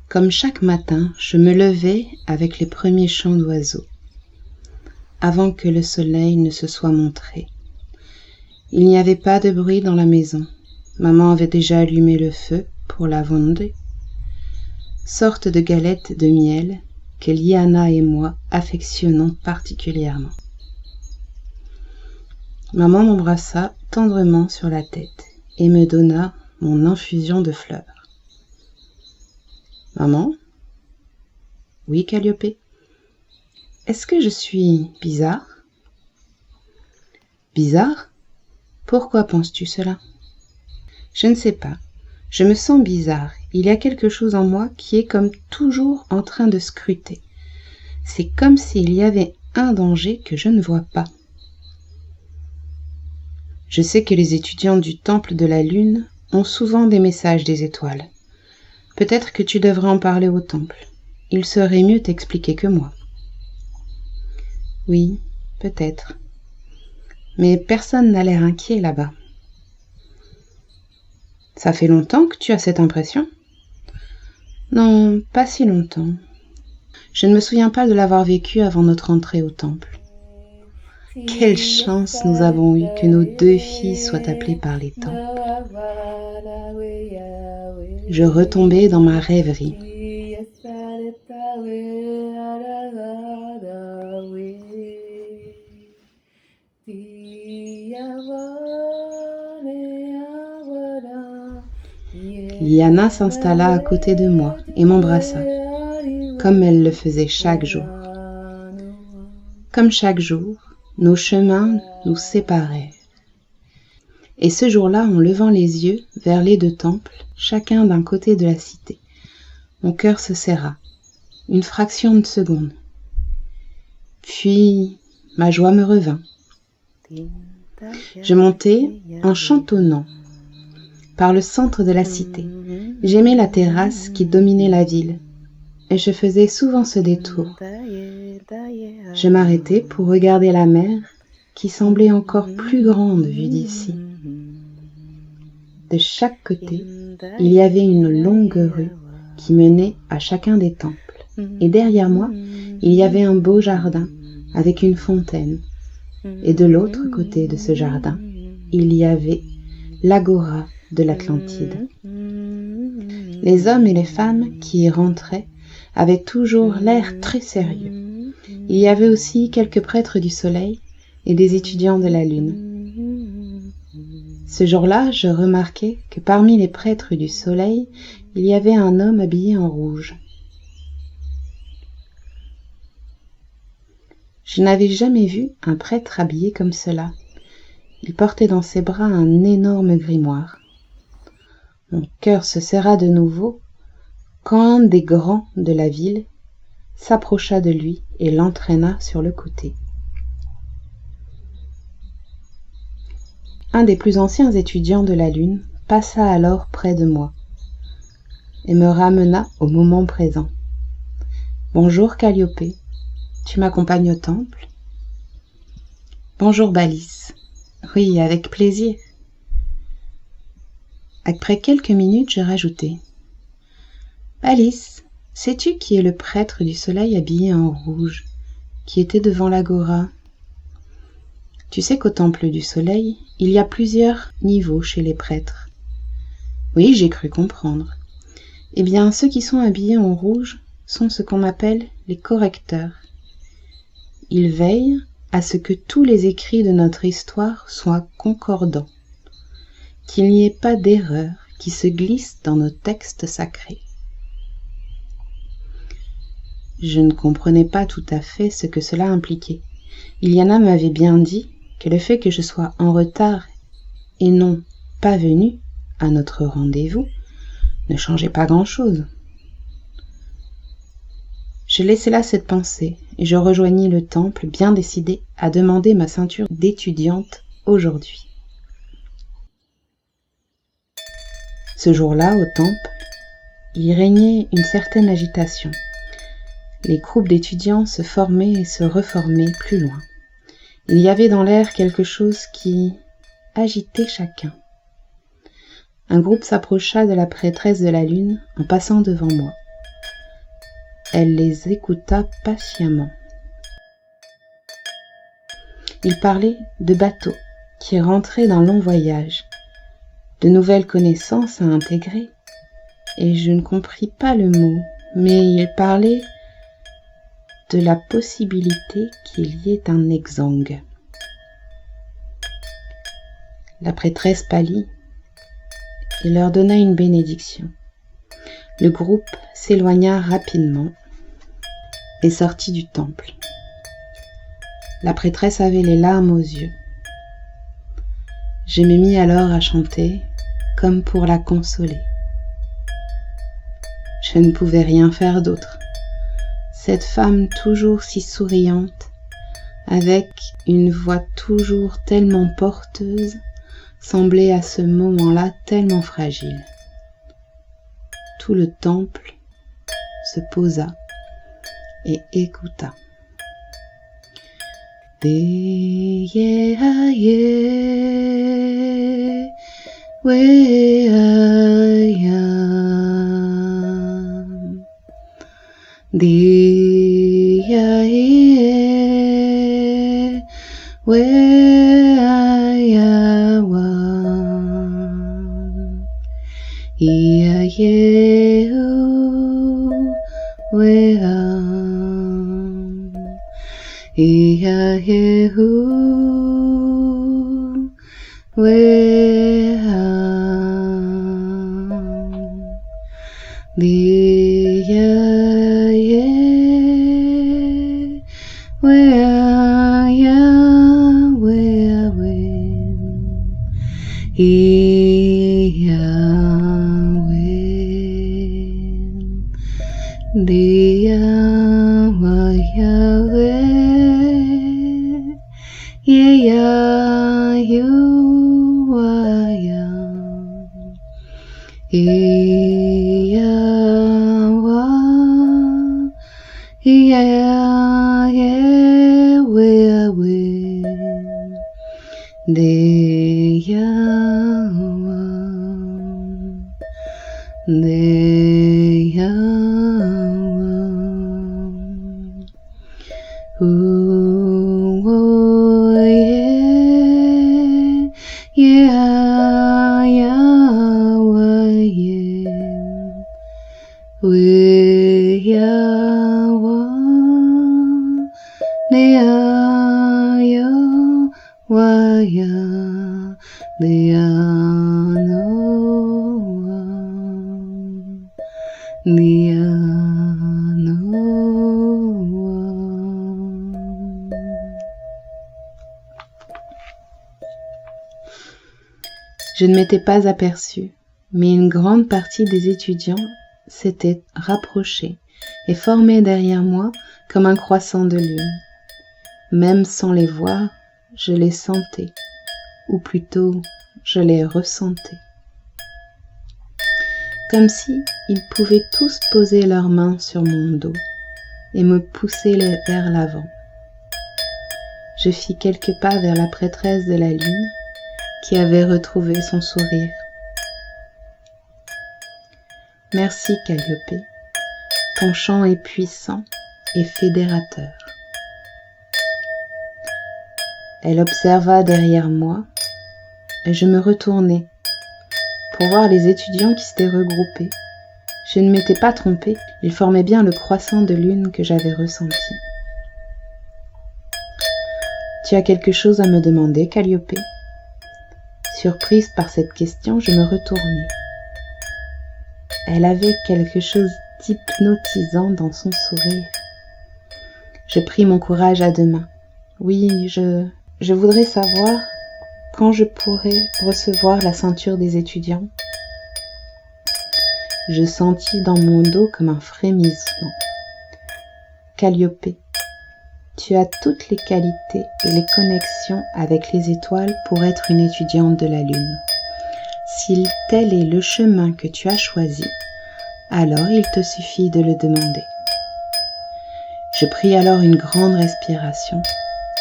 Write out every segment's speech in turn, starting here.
Comme chaque matin, je me levais avec les premiers chants d'oiseaux, avant que le soleil ne se soit montré. Il n'y avait pas de bruit dans la maison. Maman avait déjà allumé le feu pour la viande, sorte de galette de miel que Liana et moi affectionnons particulièrement. Maman m'embrassa tendrement sur la tête et me donna mon infusion de fleurs. Maman ? Oui, Calliope ? Est-ce que je suis bizarre ? Bizarre ? Pourquoi penses-tu cela ? Je ne sais pas. Je me sens bizarre. Il y a quelque chose en moi qui est comme toujours en train de scruter. C'est comme s'il y avait un danger que je ne vois pas. Je sais que les étudiants du temple de la lune ont souvent des messages des étoiles. Peut-être que tu devrais en parler au temple. Il saurait mieux t'expliquer que moi. Oui, peut-être. Mais personne n'a l'air inquiet là-bas. Ça fait longtemps que tu as cette impression ? Non, pas si longtemps. Je ne me souviens pas de l'avoir vécu avant notre entrée au temple. Quelle chance nous avons eue que nos 2 filles soient appelées par les temples. Je retombais dans ma rêverie. Liana s'installa à côté de moi et m'embrassa, comme elle le faisait chaque jour. Comme chaque jour, nos chemins nous séparèrent. Et ce jour-là, en levant les yeux vers les 2 temples, chacun d'un côté de la cité, mon cœur se serra, une fraction de seconde. Puis, ma joie me revint. Je montai en chantonnant par le centre de la cité. J'aimais la terrasse qui dominait la ville, et je faisais souvent ce détour. Je m'arrêtais pour regarder la mer qui semblait encore plus grande vue d'ici. De chaque côté, il y avait une longue rue qui menait à chacun des temples. Et derrière moi, il y avait un beau jardin avec une fontaine. Et de l'autre côté de ce jardin, il y avait l'agora de l'Atlantide. Les hommes et les femmes qui y rentraient avaient toujours l'air très sérieux. Il y avait aussi quelques prêtres du soleil et des étudiants de la lune. Ce jour-là, je remarquai que parmi les prêtres du soleil, il y avait un homme habillé en rouge. Je n'avais jamais vu un prêtre habillé comme cela. Il portait dans ses bras un énorme grimoire. Mon cœur se serra de nouveau quand un des grands de la ville s'approcha de lui et l'entraîna sur le côté. Un des plus anciens étudiants de la lune passa alors près de moi et me ramena au moment présent. « Bonjour Calliope, tu m'accompagnes au temple ?»« Bonjour Balis. »« Oui, avec plaisir. » Après quelques minutes, je rajoutai. « Balis, sais-tu qui est le prêtre du soleil habillé en rouge, qui était devant l'agora ? Tu sais qu'au temple du soleil, il y a plusieurs niveaux chez les prêtres. » Oui, j'ai cru comprendre. Eh bien, ceux qui sont habillés en rouge sont ce qu'on appelle les correcteurs. Ils veillent à ce que tous les écrits de notre histoire soient concordants, qu'il n'y ait pas d'erreur qui se glissent dans nos textes sacrés. Je ne comprenais pas tout à fait ce que cela impliquait. Iliana m'avait bien dit que le fait que je sois en retard et non pas venue à notre rendez-vous ne changeait pas grand-chose. Je laissai là cette pensée et je rejoignis le temple bien décidée à demander ma ceinture d'étudiante aujourd'hui. Ce jour-là, au temple, il régnait une certaine agitation. Les groupes d'étudiants se formaient et se reformaient plus loin. Il y avait dans l'air quelque chose qui agitait chacun. Un groupe s'approcha de la prêtresse de la lune en passant devant moi. Elle les écouta patiemment. Ils parlaient de bateaux qui rentraient d'un long voyage, de nouvelles connaissances à intégrer, et je ne compris pas le mot, mais ils parlaient de la possibilité qu'il y ait un exsangue. La prêtresse pâlit et leur donna une bénédiction. Le groupe s'éloigna rapidement et sortit du temple. La prêtresse avait les larmes aux yeux. Je me mis alors à chanter comme pour la consoler. Je ne pouvais rien faire d'autre. Cette femme toujours si souriante, avec une voix toujours tellement porteuse, semblait à ce moment-là tellement fragile. Tout le temple se posa et écouta. Je ne m'étais pas aperçue, mais une grande partie des étudiants s'était rapprochée et formait derrière moi comme un croissant de lune. Même sans les voir, je les sentais, ou plutôt je les ressentais. Comme si ils pouvaient tous poser leurs mains sur mon dos et me pousser vers l'avant. Je fis quelques pas vers la prêtresse de la lune, qui avait retrouvé son sourire. Merci Calliope, ton chant est puissant et fédérateur. Elle observa derrière moi et je me retournai pour voir les étudiants qui s'étaient regroupés. Je ne m'étais pas trompée, ils formaient bien le croissant de lune que j'avais ressenti. Tu as quelque chose à me demander, Calliope ? Surprise par cette question, je me retournai. Elle avait quelque chose d'hypnotisant dans son sourire. Je pris mon courage à deux mains. Oui, je voudrais savoir quand je pourrais recevoir la ceinture des étudiants. Je sentis dans mon dos comme un frémissement. Calliope, tu as toutes les qualités et les connexions avec les étoiles pour être une étudiante de la Lune. Si tel est le chemin que tu as choisi, alors il te suffit de le demander. Je pris alors une grande respiration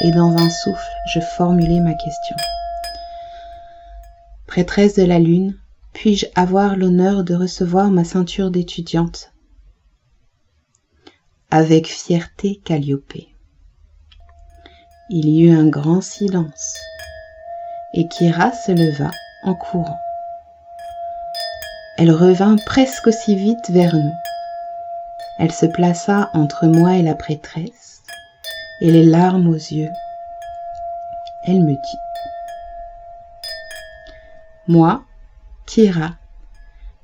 et dans un souffle, je formulai ma question. Prêtresse de la Lune, puis-je avoir l'honneur de recevoir ma ceinture d'étudiante? Avec fierté, Calliope. Il y eut un grand silence, et Kyra se leva en courant. Elle revint presque aussi vite vers nous. Elle se plaça entre moi et la prêtresse, et les larmes aux yeux. Elle me dit: Moi, Kyra,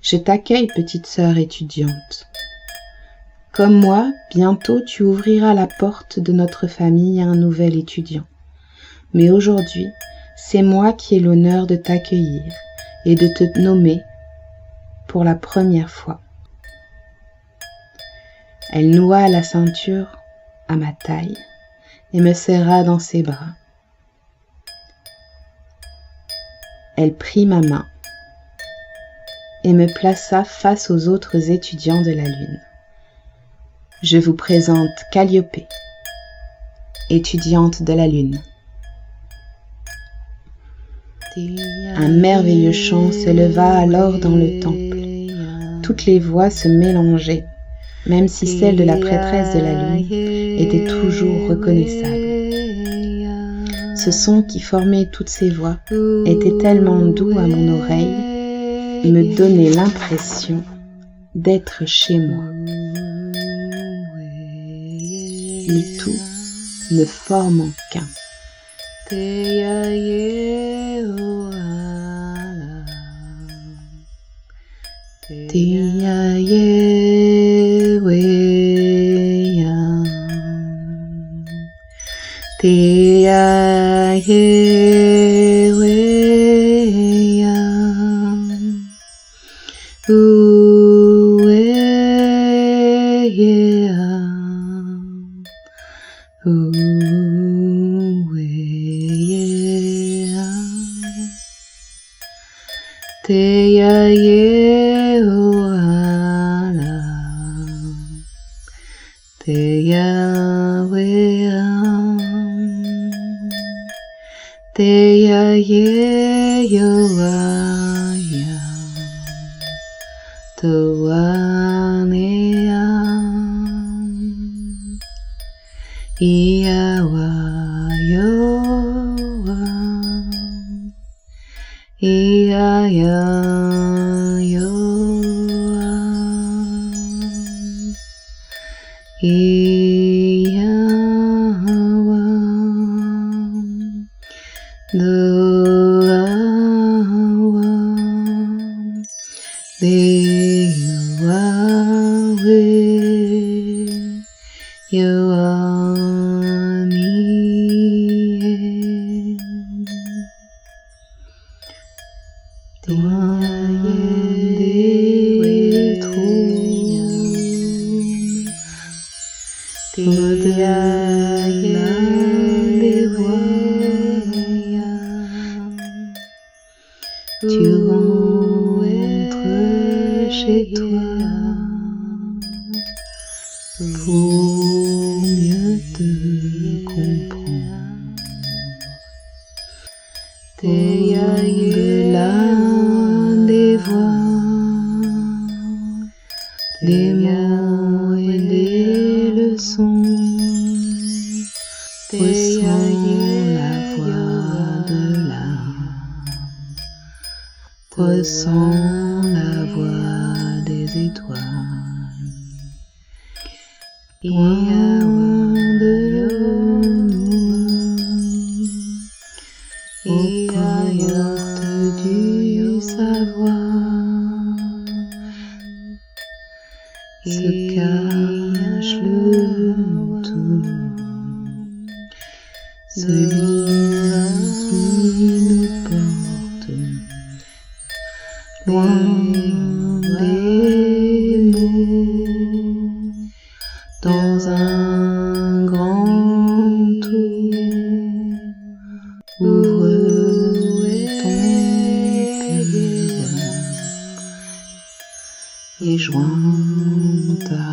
je t'accueille, petite sœur étudiante. Comme moi, bientôt tu ouvriras la porte de notre famille à un nouvel étudiant. Mais aujourd'hui, c'est moi qui ai l'honneur de t'accueillir et de te nommer pour la première fois. Elle noua la ceinture à ma taille et me serra dans ses bras. Elle prit ma main et me plaça face aux autres étudiants de la Lune. Je vous présente Calliope, étudiante de la Lune. Un merveilleux chant s'éleva alors dans le temple. Toutes les voix se mélangeaient, même si celle de la prêtresse de la Lune était toujours reconnaissable. Ce son qui formait toutes ces voix était tellement doux à mon oreille, me donnait l'impression d'être chez moi. Le tout ne formant qu'un. Tu rentres chez toi pour mieux te comprendre. Au-delà des voix, des mots et des leçons, ressens la voix de l'âme, ressens la voix des étoiles. Loin de nous, aux portes du savoir, se cache le tout, celui qui nous porte loin des mots, dans un grand tour. Ouvre ton cœur et joins ta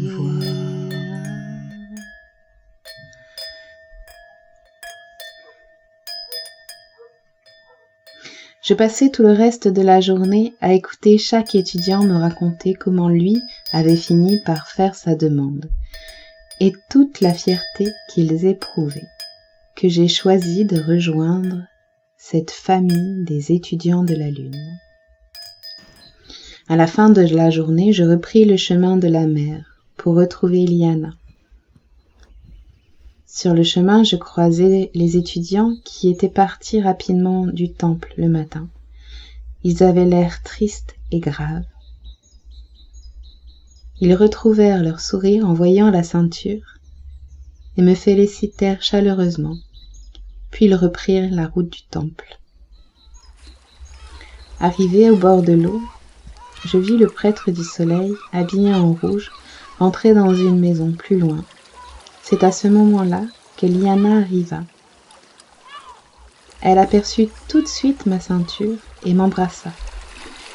voix. Je passais tout le reste de la journée à écouter chaque étudiant me raconter comment lui avait fini par faire sa demande, et toute la fierté qu'ils éprouvaient, que j'ai choisi de rejoindre cette famille des étudiants de la Lune. À la fin de la journée, je repris le chemin de la mer pour retrouver Liana. Sur le chemin, je croisais les étudiants qui étaient partis rapidement du temple le matin. Ils avaient l'air tristes et graves. Ils retrouvèrent leur sourire en voyant la ceinture et me félicitèrent chaleureusement. Puis ils reprirent la route du temple. Arrivé au bord de l'eau, je vis le prêtre du soleil, habillé en rouge, entrer dans une maison plus loin. C'est à ce moment-là que Liana arriva. Elle aperçut tout de suite ma ceinture et m'embrassa.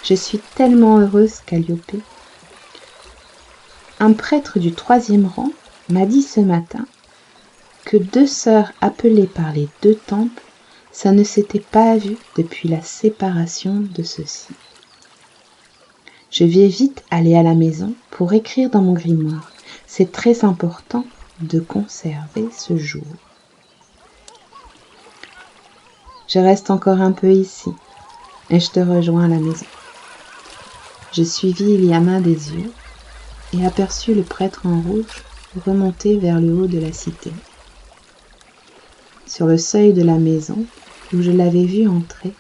Je suis tellement heureuse, Calliope. Un prêtre du 3e rang m'a dit ce matin que 2 sœurs appelées par les 2 temples, ça ne s'était pas vu depuis la séparation de ceux-ci. Je vais vite aller à la maison pour écrire dans mon grimoire. C'est très important de conserver ce jour. Je reste encore un peu ici et je te rejoins à la maison. Je suivis Liana des yeux et aperçus le prêtre en rouge remonter vers le haut de la cité. Sur le seuil de la maison, où je l'avais vu entrer,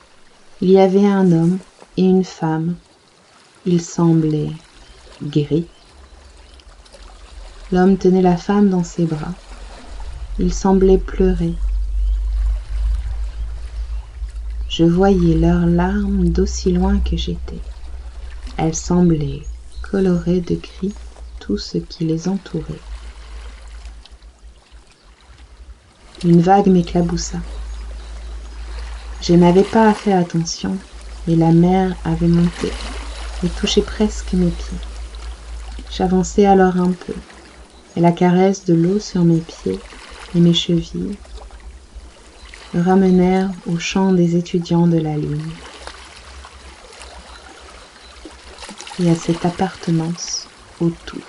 il y avait un homme et une femme. Ils semblaient guéris. L'homme tenait la femme dans ses bras. Il semblait pleurer. Je voyais leurs larmes d'aussi loin que j'étais. Elles semblaient colorer de gris tout ce qui les entourait. Une vague m'éclaboussa. Je n'avais pas fait attention et la mer avait monté et touché presque mes pieds. J'avançai alors un peu et la caresse de l'eau sur mes pieds et mes chevilles me ramenèrent au champ des étudiants de la Lune et à cette appartenance autour.